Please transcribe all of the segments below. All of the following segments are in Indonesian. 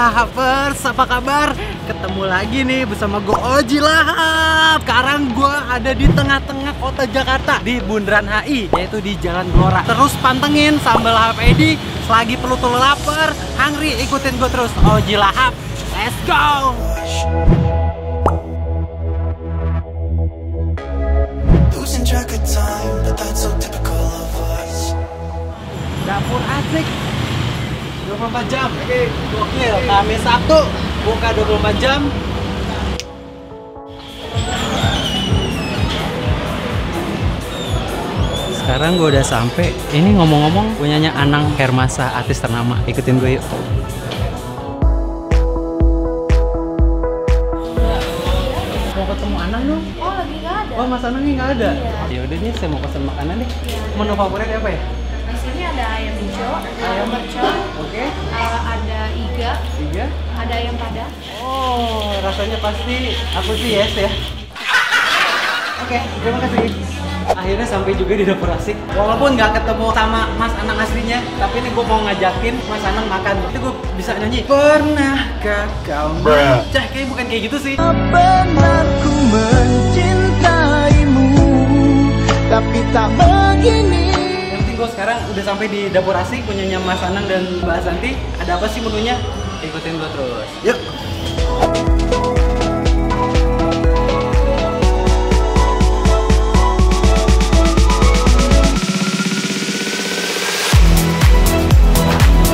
Lahapers, apa kabar? Ketemu lagi nih bersama gue Oji Lahap. Sekarang gue ada di tengah-tengah kota Jakarta, di Bundaran HI, yaitu di Jalan Gelora. Terus pantengin sambal Lahap Edi. Selagi perlu tuh lapar, hungry, ikutin gue terus, Oji Lahap. Let's go! Losing track of time, but that's so typical of us. Dapur asik 24 jam. Oke, gokil. Kamis Sabtu buka 24 jam. Sekarang gue udah sampai. Ini ngomong-ngomong punyanya Anang Hermasa, artis ternama. Ikutin gue yuk. Mau ketemu Anang dong? Oh, lagi nggak ada. Oh, Mas Anang nih nggak ada. Iya. Ya udah nih, saya mau pesan makanan nih. Iya. Menu favorit apa ya? Di sini ada ayam hijau, ayam mercon, Oke. ada iga, Tiga. ada ayam padang. Oh, rasanya pasti aku sih yes ya. Oke, terima kasih. Akhirnya sampai juga di dapur asik. Walaupun nggak ketemu sama Mas Anang aslinya, tapi ini gue mau ngajakin Mas Anang makan. Nanti gue bisa nyanyi. Pernahkah kau mencah? Kayaknya bukan kayak gitu sih. Pernah ku mencintaimu, tapi tak begini. Yang penting gue sekarang udah sampai di dapur asik punyanya Mas Anang dan Mbak Asanti. Ada apa sih menunya? Ikutin gue terus. Yuk.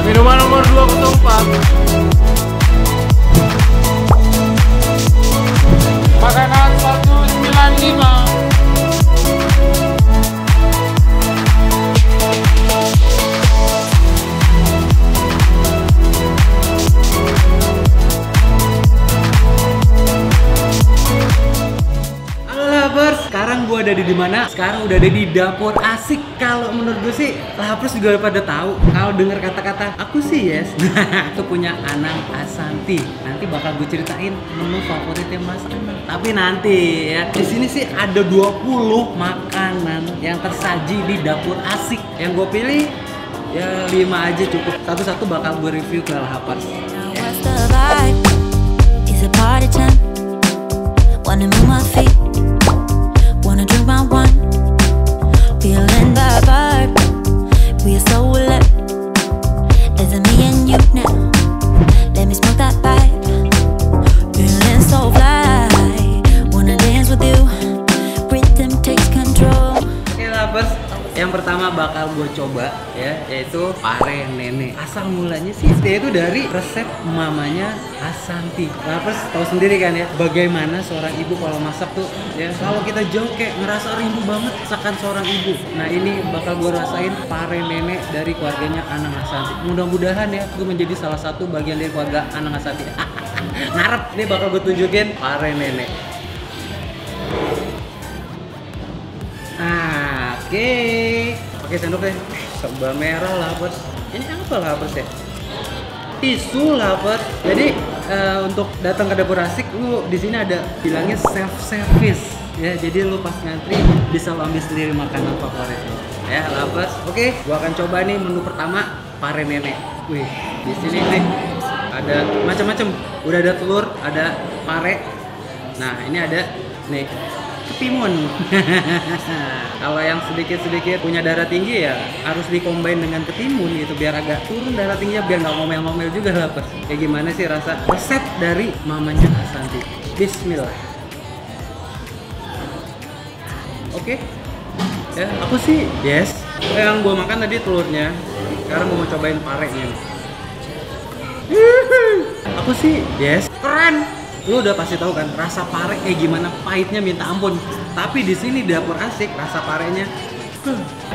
Minuman nomor 204. Makanan 195. Sekarang gue ada di mana? Sekarang udah ada di dapur asik. Kalau menurut gue sih, Lahapers juga pada tahu. Kalau dengar kata-kata aku sih yes, itu punya Anang Asanti. Nanti bakal gue ceritain menu favoritnya Mas Anang. Tapi nanti ya, di sini sih ada 20 makanan yang tersaji di dapur asik. Yang gue pilih ya 5 aja cukup. Satu-satu bakal gue review ke Lahapers. What's the vibe? Is it party time? Wanna move my feet? Wanna drink my wine? Feeling the vibe. We are so lit. There's a me and you now. Let me smoke that vibe. Feeling so fly. Wanna dance with you. Rhythm takes control. Oke Lahapers, yang pertama bakal gue coba ya, yaitu pare nenek. Asal mulanya sih dia itu dari resep mamanya Asanti. Lahapers tahu sendiri kan ya, bagaimana seorang ibu kalau masak tuh ya, kalau kita jauh kayak ngerasa rindu banget masakan seorang ibu. Nah ini bakal gue rasain pare nenek dari keluarganya Anang Asanti. Mudah-mudahan ya gue menjadi salah satu bagian dari keluarga Anang Asanti. Ngarep, ini bakal gue tunjukin pare nenek. Oke, pakai sendok deh. Serba merah Lahapers. Ini apa Lahapers ya? Tisu Lahapers. Jadi untuk datang ke dapur asik, lu di sini ada bilangnya self service ya. Jadi lu pas ngantri bisa lu ambil sendiri makanan favorit lu. Ya Lahapers. Oke, gua akan coba nih menu pertama pare nenek. Wih, di sini nih ada macam-macam. Udah ada telur, ada pare. Nah ini ada nih ketimun. Kalau yang sedikit-sedikit punya darah tinggi ya harus dikombin dengan ketimun gitu biar agak turun darah tingginya, biar nggak ngomel-ngomel juga Lahapers. Kayak gimana sih rasa resep dari mamanya Asanti? Bismillah. Oke. Ya, aku sih yes. Yang gua makan tadi telurnya. Sekarang gua mau cobain parenya. Aku sih yes. Keren. Lu udah pasti tahu kan rasa pare kayak gimana, pahitnya minta ampun. Tapi di sini dapur asik rasa parenya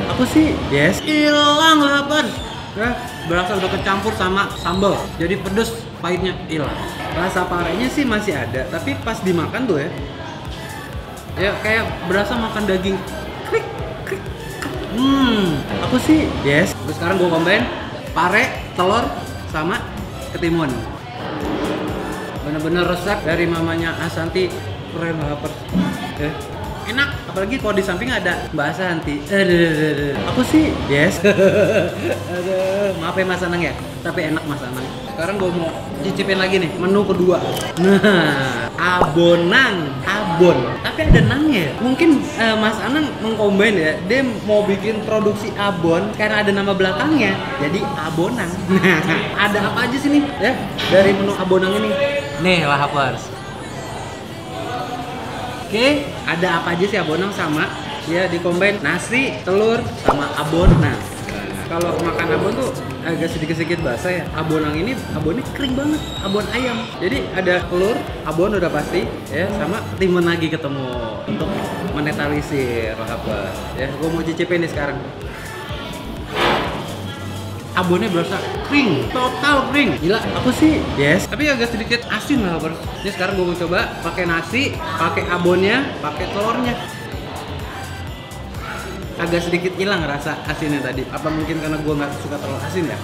aku sih yes, hilang Lahapers. Ya, berasa udah kecampur sama sambal. Jadi pedes, pahitnya hilang. Rasa parenya sih masih ada, tapi pas dimakan tuh ya. Ya kayak berasa makan daging. Krik, krik, krik. Aku sih yes. Terus sekarang gua combine pare, telur sama ketimun. Bener-bener resep dari mamanya Asanti, keren Lahapers. enak. Apalagi kalau di samping ada Mbak Santi. Aku sih yes. Aduh, maaf ya Mas Anang ya, tapi enak Mas Anang. Sekarang gue mau cicipin lagi nih menu kedua. Nah, abonang, abon. Tapi ada nangnya. Mungkin Mas Anang mengcombine ya, dia mau bikin produksi abon karena ada nama belakangnya, jadi abonang. Ada apa aja sih nih ya dari menu abonang ini? Nih Lahavers. Oke, ada apa aja sih abonang sama ya dicombine nasi, telur sama abon. Nah, kalau makan abon tuh agak sedikit-sedikit basah ya. Abonang ini abonnya kering banget, abon ayam. Jadi ada telur, abon udah pasti ya, sama timun lagi ketemu untuk menetralisir apa ya. Gue mau cicipin nih sekarang. Abonnya berasa kering, total kering. Gila, aku sih yes, tapi agak sedikit asin lah. Ini sekarang gue mau coba pakai nasi, pakai abonnya, pakai telurnya. Agak sedikit hilang rasa asinnya tadi. Apa mungkin karena gue nggak suka terlalu asin ya?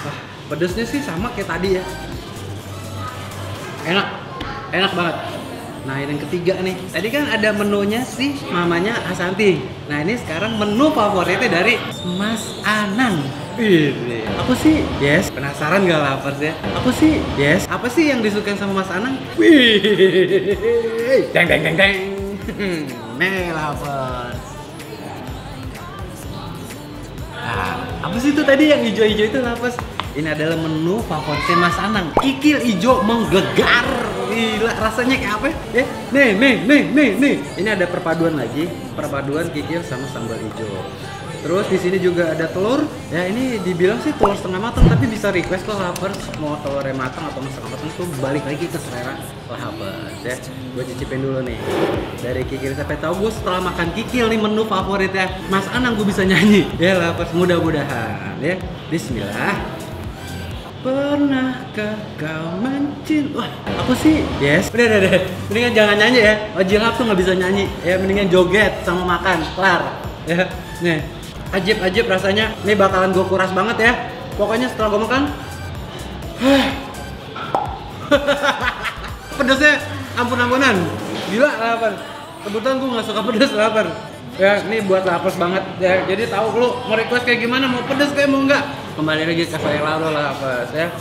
Wah, pedesnya sih sama kayak tadi ya. Enak, enak banget. Nah, yang ketiga nih, tadi kan ada menunya sih mamanya Asanti. Nah, ini sekarang menu favoritnya dari Mas Anang. Ini. Aku sih yes, penasaran gak Lapers ya? Aku sih yes, apa sih yang disukain sama Mas Anang? Wih, deng deng deng deng. Nih Lapers. Nah, apa sih itu tadi yang hijau-hijau itu Lapers? Ini adalah menu favoritnya Mas Anang. Kikil hijau menggegar. Gila, rasanya kayak apa ya? Nih. Ini ada perpaduan lagi, perpaduan kikil sama sambal hijau. Terus di sini juga ada telur. Ya ini dibilang sih telur setengah matang, tapi bisa request kok Lapers mau telurnya matang atau setengah matang tuh balik lagi ke selera Lapers ya. Gue cicipin dulu nih dari kikil. Sampai tahu gue setelah makan kikil nih menu favoritnya Mas Anang gue bisa nyanyi ya Lapers, mudah-mudahan ya. Bismillah. Pernahkah kau mencint? Wah, aku sih yes. Udah. Mendingan jangan nyanyi ya. Ojilhap tuh nggak bisa nyanyi. Ya mendingan joget sama makan, kelar. Ya, nih. Ajib rasanya. Ini bakalan gue kuras banget ya. Pokoknya setelah gue makan, pedesnya ampun-ampunan. Gila Lapers. Kebetulan gue nggak suka pedes Lapers. Ya, ini buat Lapers banget ya. Jadi tahu lu mau request kayak gimana, mau pedes kayak mau enggak. Kembali lagi ke selera lo Lapers ya.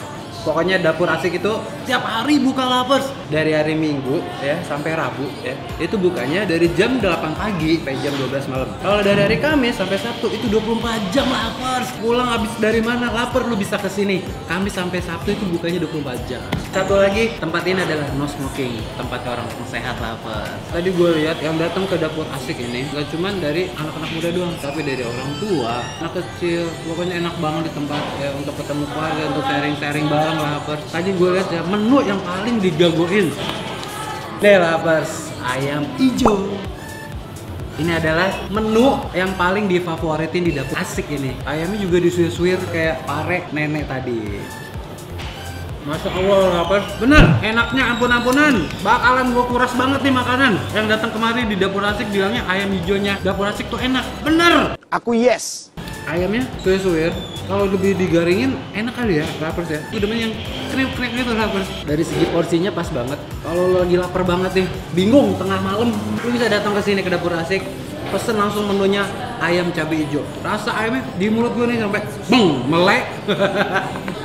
Pokoknya dapur asik itu tiap hari buka Lapers. Dari hari Minggu ya sampai Rabu ya. Itu bukanya dari jam 8 pagi sampai jam 12 malam. Kalau dari hari Kamis sampai Sabtu itu 24 jam Lapers. Pulang habis dari mana lapar lu bisa kesini. Kamis sampai Sabtu itu bukanya 24 jam. Satu lagi, tempat ini adalah no smoking, tempat orang sehat Lapers. Tadi gue lihat yang datang ke dapur asik ini gak cuman dari anak-anak muda doang, tapi dari orang tua, anak kecil. Pokoknya enak banget di tempat ya untuk ketemu keluarga, untuk sharing-sharing bareng Lapers. Tadi gue lihat ya menu yang paling digagoin. Nih Lapers, ayam hijau. Ini adalah menu yang paling difavoritin di dapur asik ini. Ayamnya juga disuir-suir kayak pare nenek tadi. Masya Allah Lapers, bener enaknya ampun-ampunan. Bakalan gue kuras banget nih makanan. Yang datang kemari di dapur asik bilangnya ayam hijaunya dapur asik tuh enak. Bener. Aku yes. Ayamnya suir-suir, kalau lebih digaringin enak kali ya Lapers ya. Udah yang kriuk-kriuk gitu Lapers. Dari segi porsinya pas banget. Kalau lo lagi lapar banget nih, bingung tengah malam, lo bisa datang ke sini ke dapur asik, pesen langsung menunya ayam cabai hijau. Rasa ayamnya di mulut gue nih sampai melek.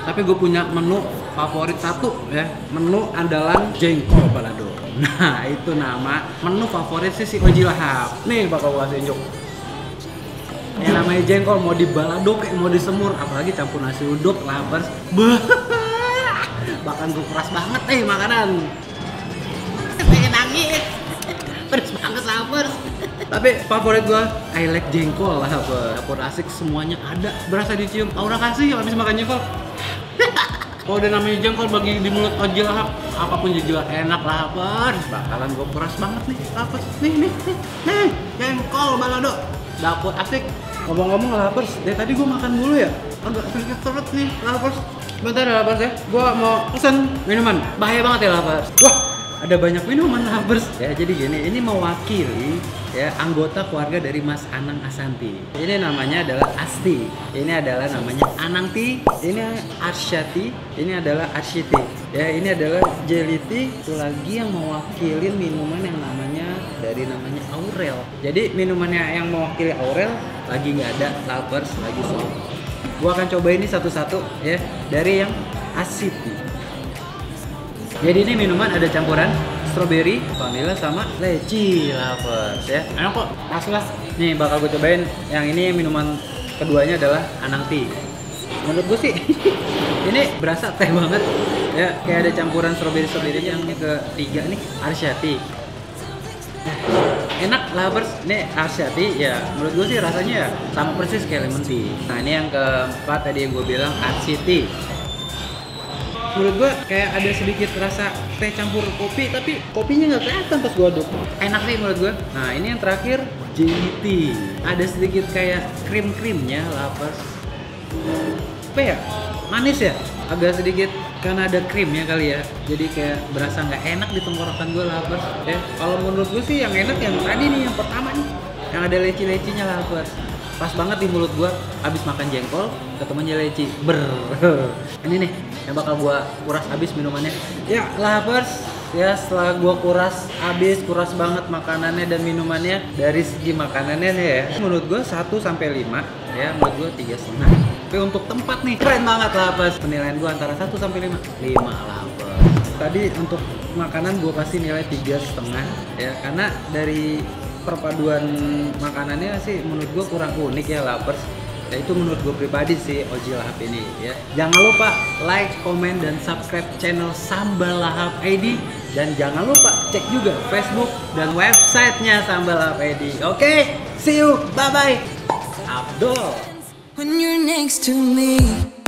Tapi gue punya menu favorit satu ya, menu andalan jengkol balado. Nah itu nama menu favorit si Ojilhap. Nih bakal gue kasih unjuk. Yang namanya jengkol mau di balado kayak mau disemur, apalagi campur nasi uduk Lapers. Bahkan gue keras banget nih makanan. Pengen nangis. Pedes banget Lapers. Tapi favorit gue, I like jengkol lah. Dapur asik semuanya ada. Berasa dicium aura kasih habis makan jengkol. Kalau udah namanya jengkol bagi di mulut Ojilhap, apapun juga enak Lapers. Bakalan gue keras banget nih Lapers. Nih jengkol balado. Dapur asik. Ngomong-ngomong Lapers, dari tadi gue makan dulu ya. Agak sedikit seret nih Lapers. Bentar ya Lapers ya, gue mau pesen minuman. Bahaya banget ya Lapers. Wah, ada banyak minuman lovers ya. Jadi gini, ini mewakili ya anggota keluarga dari Mas Anang Asanti. Ini namanya adalah Asti, ini adalah namanya Anangti, ini Arsyati, ini adalah Arsyiti ya, ini adalah Jeliti. Itu lagi yang mewakili minuman yang namanya dari namanya Aurel. Jadi minumannya yang mewakili Aurel lagi nggak ada lovers, lagi sold. Gua akan coba ini satu-satu ya, dari yang Asiti. Jadi ini minuman ada campuran strawberry, vanilla sama leci lovers ya. Enak kok, asli lah. Nih bakal gue cobain yang ini. Minuman keduanya adalah Anang Tea. Menurut gue sih ini berasa teh banget ya, kayak ada campuran strawberry. Yang ketiga nih Arsyati. Enak lovers. Nih Arsyati ya, menurut gue sih rasanya ya sama persis kayak lemon tea. Nah ini yang keempat tadi yang gue bilang Arsyati. Menurut gue kayak ada sedikit rasa teh campur kopi, tapi kopinya nggak kelihatan pas gue aduk. Enak sih menurut gue. Nah ini yang terakhir JT. Ada sedikit kayak krim-krimnya lovers. Apa ya? Manis ya? Agak sedikit karena ada krimnya kali ya. Jadi kayak berasa nggak enak di tenggorokan gue lovers. Ya kalau menurut gue sih yang enak yang tadi nih, yang pertama nih, yang ada leci-lecinya lovers. Pas banget di mulut gua abis makan jengkol ketemunya leci. Ini nih yang bakal gua kuras abis minumannya. Ya lovers, ya setelah gua kuras banget makanannya dan minumannya. Dari segi makanannya nih ya, menurut gua 1 sampai 5 ya, menurut gua 3,5. Tapi untuk tempat nih keren banget lovers. Penilaian gua antara 1 sampai 5 lovers. Tadi untuk makanan gua kasih nilai 3,5 ya, karena dari perpaduan makanannya sih menurut gue kurang unik ya lovers. Ya itu menurut gue pribadi sih Oji Lahap ini ya. Jangan lupa like, komen, dan subscribe channel Sambal Lahap ID. Dan jangan lupa cek juga Facebook dan websitenya Sambal Lahap ID. Oke, see you, bye bye. Abdul. When you're next to me.